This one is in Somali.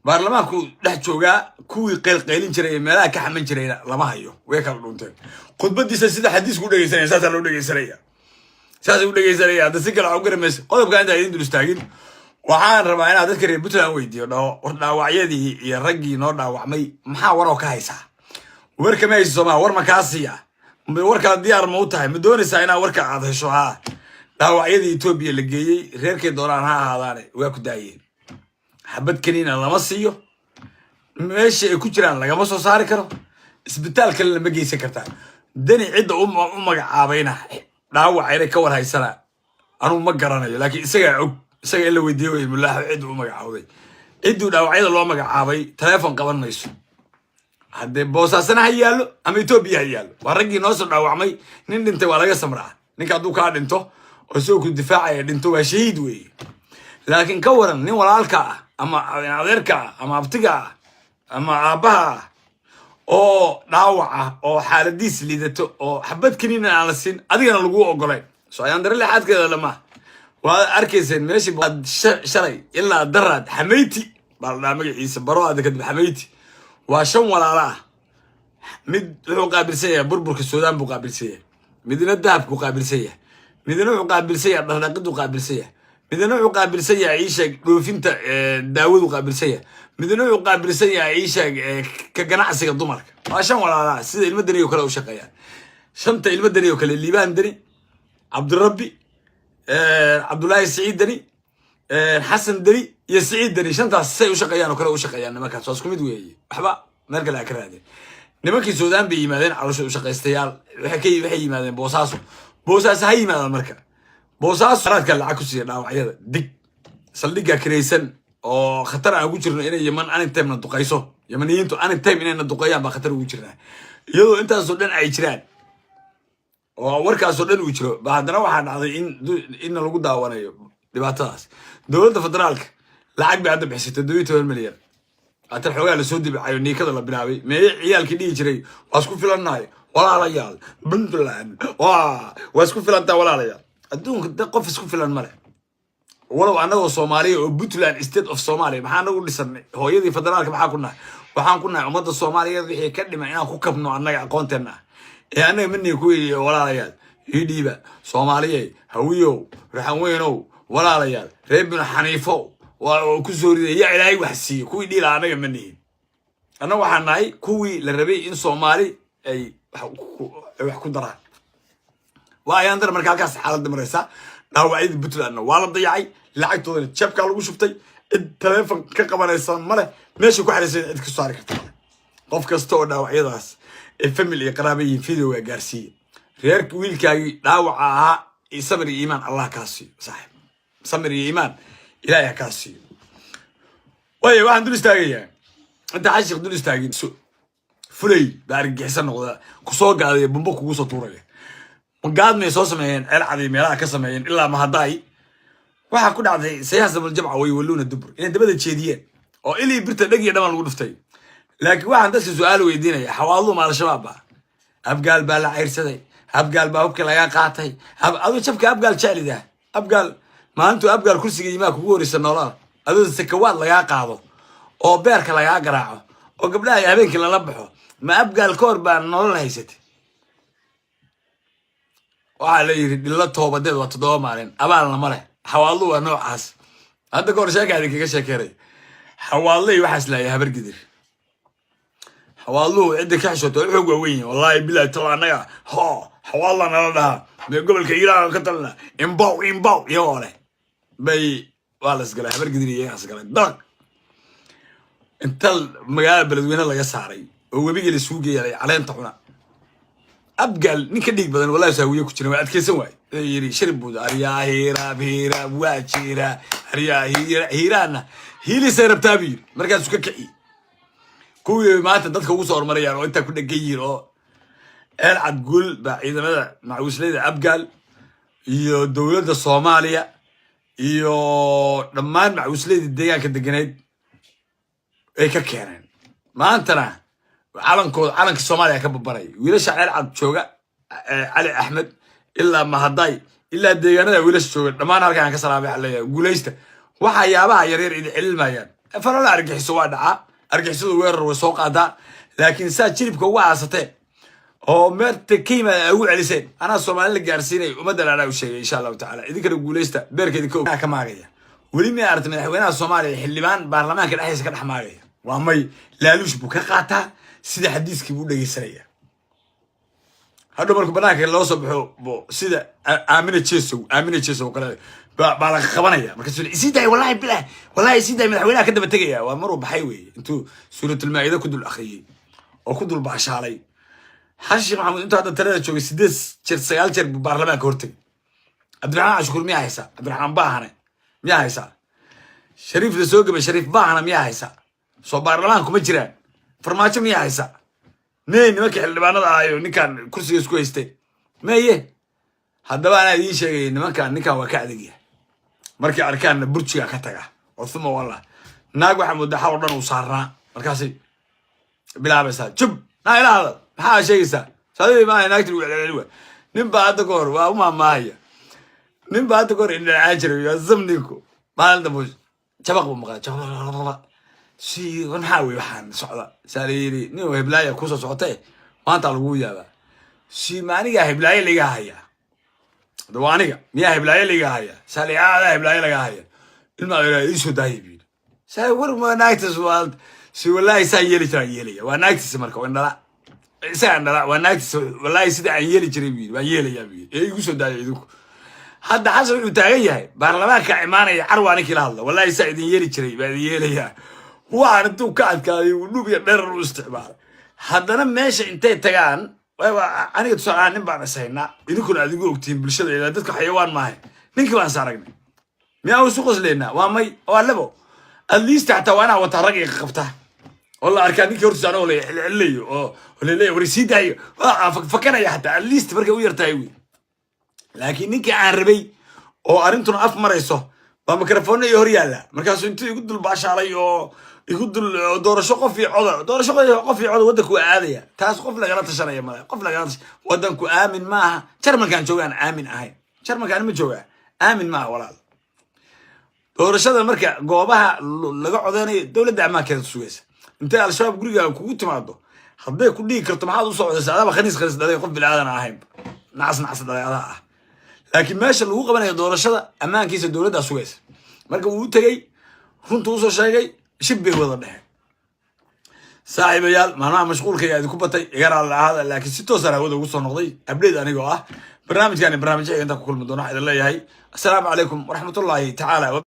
baarlamaanku dhex joogaa kuwii qeylqeylin jiray meelaha ka xaman jirayna lama hayo way kala dhunteen khudbadiisa sida xadiisku dhageysanaya saas loo dhageysanaya saas uu dhageysanaya hada si kala ogaramaysa qodobka inta idin dul istaagin waxaan rabaa inaad dadka reer Puntland weydiiyo dhaawacyadii iyo raggii noo dhaawacmay maxaa waroo ka haysaa warka ma hayso Soomaa war ma kaasiya warka diyaar ma u tahay ma doonaysaa inaad warka aad hesho dhaawacyadii Itoobiya la geeyay reerkay doonaan ha ahaadaan waa ku daayeen xabad kaniina lama siiyo meesha ay ku jiraan lagama soo saari karo isbitaal kale lama geysan kartaa dani cid u magacaabayna dhaawac ay ka war haysana anu ma garanayo laakiin isaga la weydiiyay mulaax cid u magacaabay ciduu dhaawacyada loo magacaabay telefoon qaban mayso hadde boosaasana ha yaalo ama Itoobiya ha yaalo waa raggii noo soo dhaawacmay nin dhintay waa laga samraa ninka hadduu ka dhinto oo soo ku difaacay dhinto waa shahiid weeye laakiin ka waran nin walaalka ama adeerka ama abtiga ama aabaha oo dhaawaca oo xaaladiis liidato oo xabad kaniina aan la siin adigana lagu ogolay soo ayaan dareelay xadkeeda lama waa arkayseen meeshii shalay ilaa darad xamayti baa magaciisa baro aad ka dib xamayti waa shan walaala mid wuxuu qaabilsan yahay burburka Suudaan buu qaabilsan yahay midna dahabku qaabilsan yahay midna wuxuu qaabilsan yahay dhaqdhaqaaqdu qaabilsan yahay midna wuxuu qaabilsan yahay Aisha dhoofinta daawadu qaabilsan yahay midna wuxuu qaabilsan yahay Aisha ka ganacsiga dumarka waa shan walaala sida ilmo dariyo kale u shaqeeyaan shanta ilmo dariyo kale Liibaan Dani Abdurrabbi Abdullaahi Saciid Dani Xasan Dani iyo Saciid Dani shantaas say u shaqeeyaan oo kale u shaqeeyaan nimankaas isku mid weeye waxba meel kale ka raadin nimankii Suudaan bay yimaadeen caloosha u shaqeystayaal waxay yimaadeen boosaas ha yimaadaan marka boosaas raadka lacag ku siiya dhaawacyada dig saldhiga kireysan oo khatar aan ugu jirno inay Yemen anytime na duqayso Yemeniyiintu anytime inay na duqayaan ba khatar ugu jirnaa iyadoo intaas oo dhan ay jiraan oo warkaas oo dhan uu jiro ba haddana waxaa dhacday in lagu daawanayo dhibaatadaas dowladda federaalka lacag bay hadda bixisay 12 milyan atar xogaa la soo dibacayo niikada la bilaabay meey ciyaalkii dhigi jiray waa isku filanaay walaalayaal Puntland waa isku filantaa walaalayaal adduunka dad qof isku filan male walaw anagoo Soomaaliya oo Puntland state of Somalia maxaa nagu dhisanay hooyadii federaalka maxaa ku nahay waxaan ku nahay ummadda Soomaaliyeed wixii ka dhiman inaan ku kabno annaga aqoonteena anaga minni ku yeeyo walaalayaal hidhiiba Soomaaliyeed hawiyo raxan weynow walaalayaal reer bin Xaniifo waa ku soo riday ya Ilaahay wax siiyo kuwii dhila anaga minni anaga waxaan nahay kuwii la rabay in Soomaali ay wax ku daraan وأيام در مركز كاس حالة دمرسا نهو عيد بتلنا ولا ضيعي لعقته الشاب كان لو شفتي التلفون كقبل يصير ماله ماشي كل حد يصير عندك صار كتير قف كستور نهو عيداس الفاميلي قرابي فيديو يا جارسي غير ويل كاي نهو يسمر إيمان الله كاسي صاحب سمر إيمان إلهي كاسي ويا واحد دول استاجي أنت عايشك دول استاجي سو فلي بارك حسن ولا كسوق هذا بمبوك وصو طورة قاعد ما يسوس مين العادي ميلا كسمين إلا ما هداي واحد كنا عادي سياسة الجمعة ويولون الدبر يعني ده بدأ شديد أو إلي برت نجي ده ما نقول فتاي لكن واحد ده سؤال ويدينا حوالله مع الشباب أبقال بلا عير سدي أبقال بابك لا يقاطعي أبو شبك أبقال شالي ده أبقال ما أنتوا أبقال كل شيء ما كبور السنورات أبو السكوات لا يقاعدوا أو بيرك لا يقرعوا أو قبلها يابين كلا نبحوا ما أبقال كوربان نور هيستي waxaa la yiri dilla toobadeed waa 7 maalin abaalna mare xawaalu waa noocaas hadda goor sheekada kaga sheekeeray xawaalay waxaas la yahay bargidir xawaalu cid ka xishooto xoog weyn wallahi billahi talaanaga xawaalana la dhaha me gobolka Iiraan ka talna imbow yoole bay waalas galay bargidir iyo asgalay dag inta magaalada beledweyne laga saaray oo webiga la suugayay caleenta xuna أبقال نكديك بدن والله سويه كتير ما أتكلم سواي يري شرب بود أريا هيرا واجيرا أريا هيرانا هيلي سيرب تابير مركز سككي كوي ما تدخل وصور مريا وأنت كنا جير ألعب تقول بعيدا ماذا مع وسليد أبقال يو دولة الصومالية يو لما مع وسليد الدنيا كده جنيد إيه ككيران ما أنتنا علنك الصومالية كببري ويلاش ألعب شوقة علي أحمد إلا ما هداي إلا الديانة ويلاش شوقة لما أنا كان كسر عليه عليه قوليسته وحيابها يرير إذا علم يعني فلا أرجع سوا دعاء أرجع سوا وير وسوق هذا لكن سا جرب كوا عصته أو مرت كيما أقول على سين أنا صومال اللي جالسيني ومدل على وشيء إن شاء الله تعالى إذا كانوا يقولوا يستا بيرك إذا كانوا كماغية ولي ما أردت من حوينا الصومالي حلمان برلمان كده أحس كده حماغية وهمي لا لوش بكقاتا سيدا حديث كيبود يسرية هذا مركب بناك اللي وصل سيدا آمنة تشيسو كله بالك خبانية مركز سيدا والله بلا والله سيدا من حوينا كده بتجي ومروا بحيوي أنتوا سورة المائدة كدوا الأخيين أو كدوا البعش علي حاج محمد أنتوا هذا ترى شو سدس شر سيال شر برلمان كورتي عبد الرحمن عشكر مياه هيسا عبد الرحمن باهنا مياه هيسا شريف لسوق بشريف باهنا مياه هيسا صو برلمان كم جرا فرماتش مياه هيسا نين ما كحل بنا أيوه نكان كرسي يسكو يستي ما هي هذا بقى أنا دي شيء ما كان نكان وكعدقية مركي أركان برتشي كتجا وثم والله ناقو حمود حاولنا وصارنا مركاسي بلا بس شوف لا لا ها شيء سادي ما هناك تروح على الوجه نبى أتذكر وما هي نبى أتذكر إن العاشر يزمنيكو ما عنده مش شبك بمقا شبك شيء ونحاول وحن صعدة ساريري نيو هبلايا كوسا صعتة ما طلبوا يا با شيء ما نيجا هبلايا اللي جاهية دوانيجا ميا هبلايا اللي جاهية سالي هذا هبلايا اللي جاهية المغرب يسوع دايبين ساي ورما نايتس والد شيء والله سايلي ترى ونايتس مركو ولا لا سان لا ونايتس والله سيد عيلي جريبي ويلي يا بي يسوع دايدوك هذا حسب تاعيه برلمان كعمانة عرواني كلا الله والله سعيد يلي جري بعد يلي وأنا تو كاد كذي ونوبي نر الاستعمار هذا ماشي أنت تجان أنا قلت سؤال أنا بعد سهينا إذا كنا أديكوا كتير بالشدة إذا تذكر حيوان معي نيجي ما صارقنا مياه سوقس لنا وامي ولا بو الليست تحت وأنا وترقي خفتها والله أركاني كورس أنا ولا اللي ورسيد أي فكنا يا حتى الليست بركة ويرتايوي لكن نيجي عربي أو أرنتون أف مريسه بميكروفون يوريالا مركز أنت يقول الباشا عليه يقول دور شقف في عضو دور شقف في عضو ودك وعادية تاس قف لك غلط شرعية ما قف لك غلط ودك آمن معها شرم كان جوان آمن أهين شرم كان متجوع آمن معها ولا دور شذا مركز جوابها لقى عضاني دولة دعما كانت السويس أنت على الشباب قريقة كوت معده حضي كل كرت معه وصعد السعادة خنيس ده يقف بالعادة أهين نعس ده لكن ماشي اللي هو قبل دور شذا أمان كيس الدولة ده السويس مركز وتجي كنت وصل شيء شبه وضع صاحب يال ما أنا مشغول كي هذا كوبتي يقرأ هذا لكن ستة سنة هو ده وصل نقضي أبدي أنا جواه برنامج كان برنامج أنت كل مدونة إلى الله هاي السلام عليكم ورحمة الله تعالى